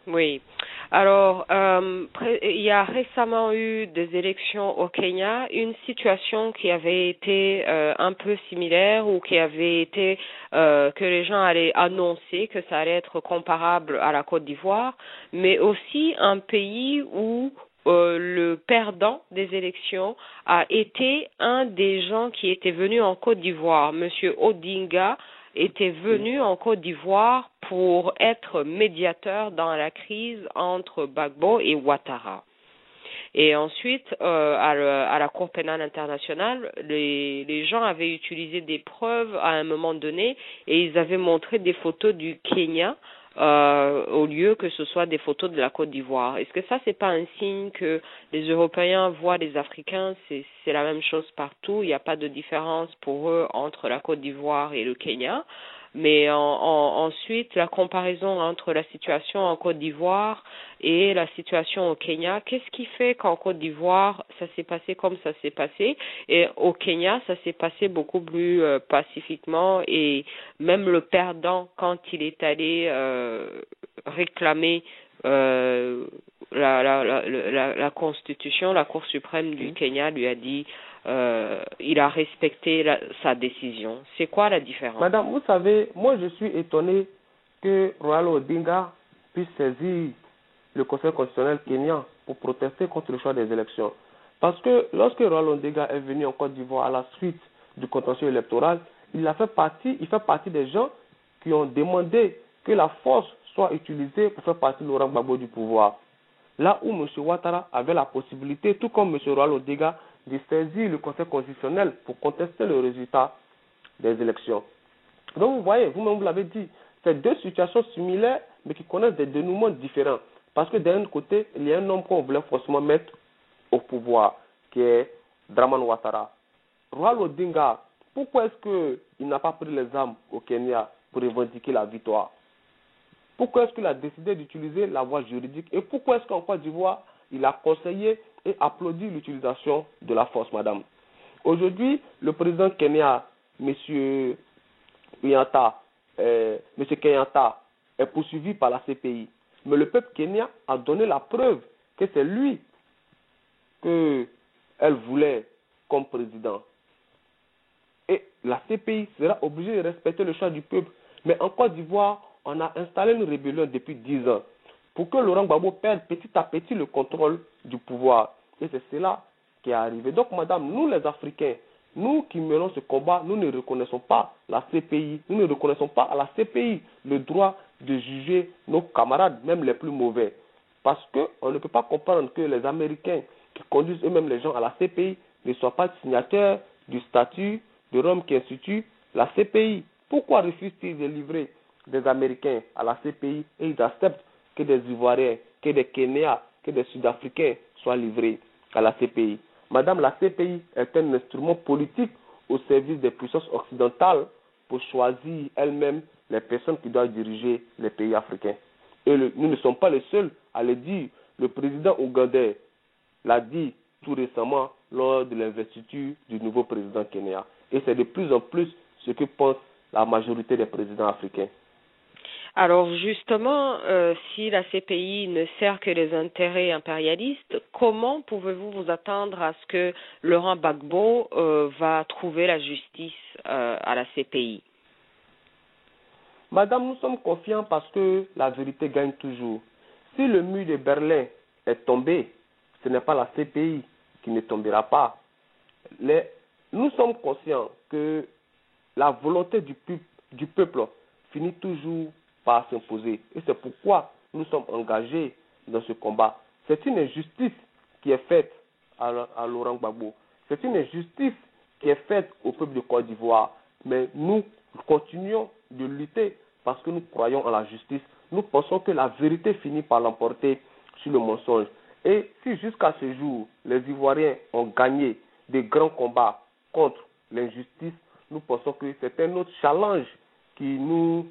Oui. Alors, il y a récemment eu des élections au Kenya, une situation qui avait été un peu similaire ou qui avait été que les gens allaient annoncer que ça allait être comparable à la Côte d'Ivoire, mais aussi un pays où le perdant des élections a été un des gens qui était venu en Côte d'Ivoire, Monsieur Odinga, était venu en Côte d'Ivoire pour être médiateur dans la crise entre Gbagbo et Ouattara. Et ensuite, à la Cour pénale internationale, les gens avaient utilisé des preuves à un moment donné et ils avaient montré des photos du Kenya au lieu que ce soit des photos de la Côte d'Ivoire. Est-ce que ça, c'est pas un signe que les Européens voient les Africains, c'est la même chose partout, il n'y a pas de différence pour eux entre la Côte d'Ivoire et le Kenya? Mais ensuite, la comparaison entre la situation en Côte d'Ivoire et la situation au Kenya, qu'est-ce qui fait qu'en Côte d'Ivoire, ça s'est passé comme ça s'est passé, et au Kenya, ça s'est passé beaucoup plus pacifiquement, et même le perdant, quand il est allé réclamer la Constitution, la Cour suprême du Kenya lui a dit il a respecté sa décision. C'est quoi la différence? Madame, vous savez, moi je suis étonné que Raila Odinga puisse saisir le Conseil constitutionnel kenyan pour protester contre le choix des élections. Parce que lorsque Raila Odinga est venu en Côte d'Ivoire à la suite du contentieux électoral, il fait partie des gens qui ont demandé que la force soit utilisée pour faire partie de Laurent Gbagbo du pouvoir. Là où M. Ouattara avait la possibilité, tout comme M. Raila Odinga, de saisir le Conseil constitutionnel pour contester le résultat des élections. Donc vous voyez, vous-même vous l'avez dit, c'est deux situations similaires mais qui connaissent des dénouements différents. Parce que d'un côté, il y a un homme qu'on voulait forcément mettre au pouvoir, qui est Dramani Ouattara. Raila Odinga, pourquoi est-ce qu'il n'a pas pris les armes au Kenya pour revendiquer la victoire? Pourquoi est-ce qu'il a décidé d'utiliser la voie juridique? Et pourquoi est-ce qu'en Côte d'Ivoire, il a conseillé et applaudi l'utilisation de la force, madame? Aujourd'hui, le président Kenya, M. Kenyatta, est poursuivi par la CPI. Mais le peuple kenyan a donné la preuve que c'est lui qu'elle voulait comme président. Et la CPI sera obligée de respecter le choix du peuple. Mais en Côte d'Ivoire, on a installé une rébellion depuis 10 ans pour que Laurent Gbagbo perde petit à petit le contrôle du pouvoir. Et c'est cela qui est arrivé. Donc, madame, nous les Africains, nous qui menons ce combat, nous ne reconnaissons pas la CPI. Nous ne reconnaissons pas à la CPI le droit de juger nos camarades, même les plus mauvais. Parce qu'on ne peut pas comprendre que les Américains qui conduisent eux-mêmes les gens à la CPI ne soient pas signataires du statut de Rome qui institue la CPI. Pourquoi refusent-ils de livrer des Américains à la CPI et ils acceptent que des Ivoiriens, que des Kenyans, que des Sud-Africains soient livrés à la CPI? Madame, la CPI est un instrument politique au service des puissances occidentales pour choisir elles-mêmes les personnes qui doivent diriger les pays africains. Et nous ne sommes pas les seuls à le dire. Le président ougandais l'a dit tout récemment lors de l'investiture du nouveau président kenyan. Et c'est de plus en plus ce que pense la majorité des présidents africains. Alors justement, si la CPI ne sert que les intérêts impérialistes, comment pouvez-vous vous attendre à ce que Laurent Gbagbo va trouver la justice à la CPI? Madame, nous sommes confiants parce que la vérité gagne toujours. Si le mur de Berlin est tombé, ce n'est pas la CPI qui ne tombera pas. Nous sommes conscients que la volonté du peuple finit toujours par s'imposer. Et c'est pourquoi nous sommes engagés dans ce combat. C'est une injustice qui est faite à Laurent Gbagbo. C'est une injustice qui est faite au peuple de Côte d'Ivoire. Mais nous continuons de lutter parce que nous croyons en la justice. Nous pensons que la vérité finit par l'emporter sur le mensonge. Et si jusqu'à ce jour, les Ivoiriens ont gagné des grands combats contre l'injustice, nous pensons que c'est un autre challenge qui nous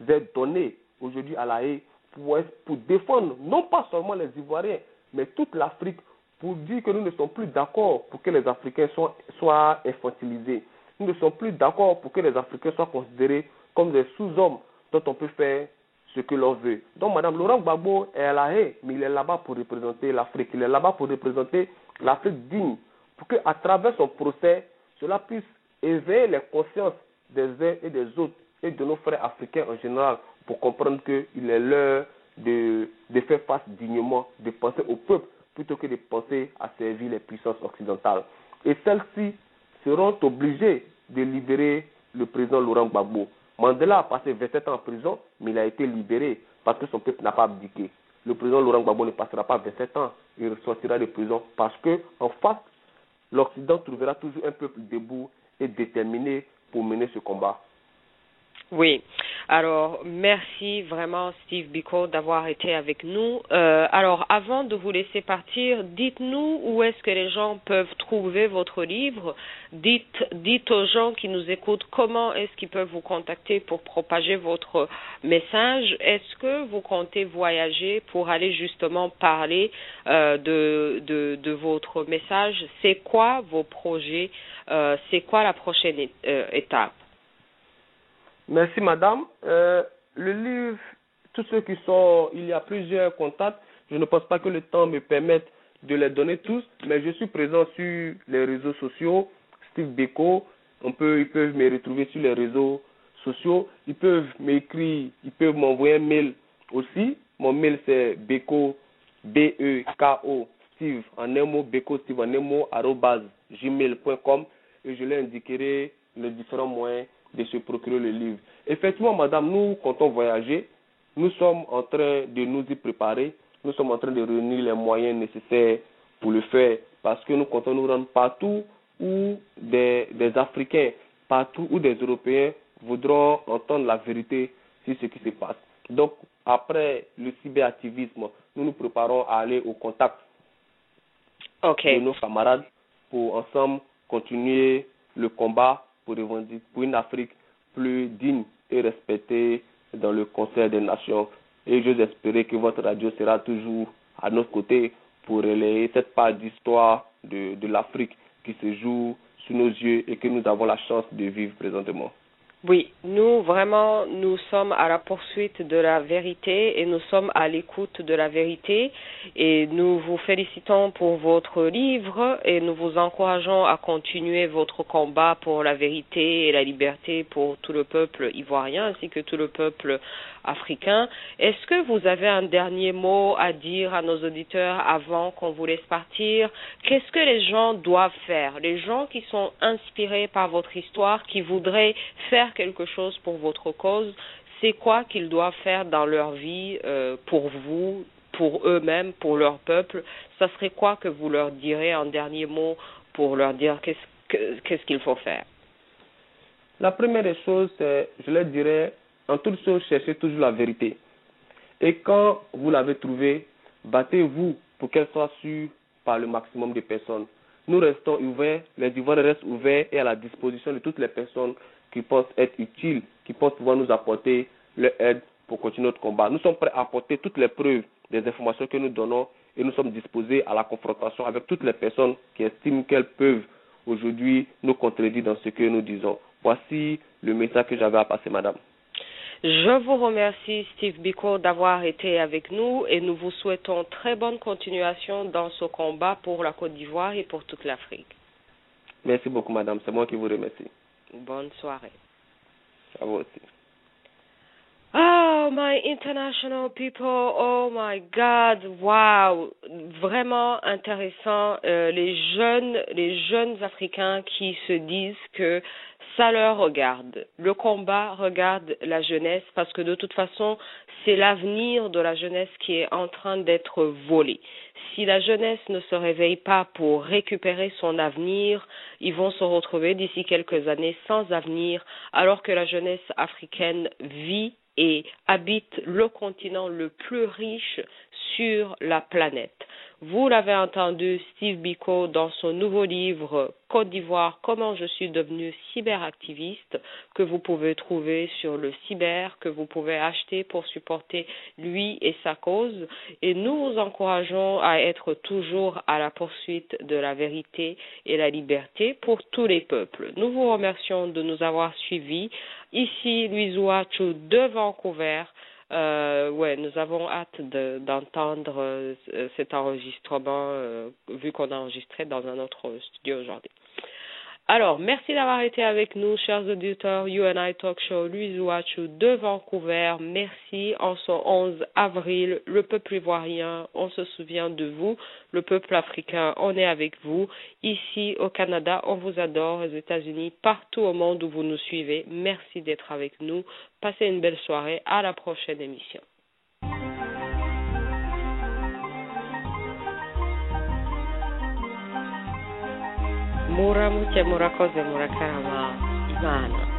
est donné aujourd'hui à La Haye pour défendre non pas seulement les Ivoiriens, mais toute l'Afrique, pour dire que nous ne sommes plus d'accord pour que les Africains soient infantilisés. Nous ne sommes plus d'accord pour que les Africains soient considérés comme des sous-hommes dont on peut faire ce que l'on veut. Donc, madame, Laurent Gbagbo est à La Haye, mais il est là-bas pour représenter l'Afrique. Il est là-bas pour représenter l'Afrique digne, pour qu'à travers son procès, cela puisse éveiller les consciences des uns et des autres et de nos frères africains en général pour comprendre qu'il est l'heure de faire face dignement, de penser au peuple plutôt que de penser à servir les puissances occidentales. Et celles-ci seront obligées de libérer le président Laurent Gbagbo. Mandela a passé 27 ans en prison, mais il a été libéré parce que son peuple n'a pas abdiqué. Le président Laurent Gbagbo ne passera pas 27 ans, il sortira de prison parce qu'en face, l'Occident trouvera toujours un peuple debout et déterminé pour mener ce combat. Oui, alors merci vraiment Steve Biko d'avoir été avec nous. Alors avant de vous laisser partir, dites-nous où est-ce que les gens peuvent trouver votre livre. Dites aux gens qui nous écoutent comment est-ce qu'ils peuvent vous contacter pour propager votre message. Est-ce que vous comptez voyager pour aller justement parler de votre message? C'est quoi vos projets? C'est quoi la prochaine étape? Merci madame. Le livre, tous ceux qui sont, il y a plusieurs contacts. Je ne pense pas que le temps me permette de les donner tous, mais je suis présent sur les réseaux sociaux. Steve Biko, ils peuvent me retrouver sur les réseaux sociaux. Ils peuvent m'écrire, ils peuvent m'envoyer un mail aussi. Mon mail c'est beko, B-E-K-O, Steve en un mot, beko Steve en un mot, @gmail.com et je leur indiquerai les différents moyens de se procurer le livre. Effectivement, madame, nous comptons voyager. Nous sommes en train de nous y préparer. Nous sommes en train de réunir les moyens nécessaires pour le faire. parce que nous comptons nous rendre partout où des Africains, partout où des Européens voudront entendre la vérité sur ce qui se passe. Donc, après le cyberactivisme, nous nous préparons à aller au contact de nos camarades pour ensemble continuer le combat pour une Afrique plus digne et respectée dans le concert des nations. Et j'ose espérer que votre radio sera toujours à notre côté pour relayer cette part d'histoire de l'Afrique qui se joue sous nos yeux et que nous avons la chance de vivre présentement. Oui, nous sommes à la poursuite de la vérité et nous sommes à l'écoute de la vérité et nous vous félicitons pour votre livre et nous vous encourageons à continuer votre combat pour la vérité et la liberté pour tout le peuple ivoirien ainsi que tout le peuple africain. Est-ce que vous avez un dernier mot à dire à nos auditeurs avant qu'on vous laisse partir? Qu'est-ce que les gens doivent faire? Les gens qui sont inspirés par votre histoire, qui voudraient faire quelque chose pour votre cause, c'est quoi qu'ils doivent faire dans leur vie pour vous, pour eux-mêmes, pour leur peuple? Ça serait quoi que vous leur direz en dernier mot pour leur dire qu'est-ce qu'il faut faire? La première des choses, c'est, je leur dirais, en toute chose, cherchez toujours la vérité. Et quand vous l'avez trouvée, battez-vous pour qu'elle soit sûre par le maximum de personnes. Nous restons ouverts, les Ivoiriens restent ouverts et à la disposition de toutes les personnes qui pensent être utiles, qui pensent pouvoir nous apporter leur aide pour continuer notre combat. Nous sommes prêts à apporter toutes les preuves des informations que nous donnons et nous sommes disposés à la confrontation avec toutes les personnes qui estiment qu'elles peuvent aujourd'hui nous contredire dans ce que nous disons. Voici le message que j'avais à passer, madame. Je vous remercie, Steve Biko, d'avoir été avec nous et nous vous souhaitons très bonne continuation dans ce combat pour la Côte d'Ivoire et pour toute l'Afrique. Merci beaucoup, madame. C'est moi qui vous remercie. Bonne soirée. À vous aussi. Oh, my international people, oh my God, wow, vraiment intéressant. Les jeunes Africains qui se disent que ça leur regarde. Le combat regarde la jeunesse parce que de toute façon, c'est l'avenir de la jeunesse qui est en train d'être volé. Si la jeunesse ne se réveille pas pour récupérer son avenir, ils vont se retrouver d'ici quelques années sans avenir, alors que la jeunesse africaine vit et habite le continent le plus riche sur la planète. Vous l'avez entendu, Steve Biko, dans son nouveau livre « Côte d'Ivoire, comment je suis devenu cyberactiviste » que vous pouvez trouver sur le cyber, que vous pouvez acheter pour supporter lui et sa cause. Et nous vous encourageons à être toujours à la poursuite de la vérité et la liberté pour tous les peuples. Nous vous remercions de nous avoir suivis. Ici, Louise Ouachou de Vancouver. Nous avons hâte d'entendre cet enregistrement vu qu'on a enregistré dans un autre studio aujourd'hui. Alors, merci d'avoir été avec nous, chers auditeurs. You and I Talk Show, Louise Ouachou de Vancouver. Merci. En ce 11 avril, le peuple ivoirien, on se souvient de vous. Le peuple africain, on est avec vous. Ici, au Canada, on vous adore. Aux États-Unis, partout au monde où vous nous suivez. Merci d'être avec nous. Passez une belle soirée. À la prochaine émission. Muramuke murakoze murakarama Imana.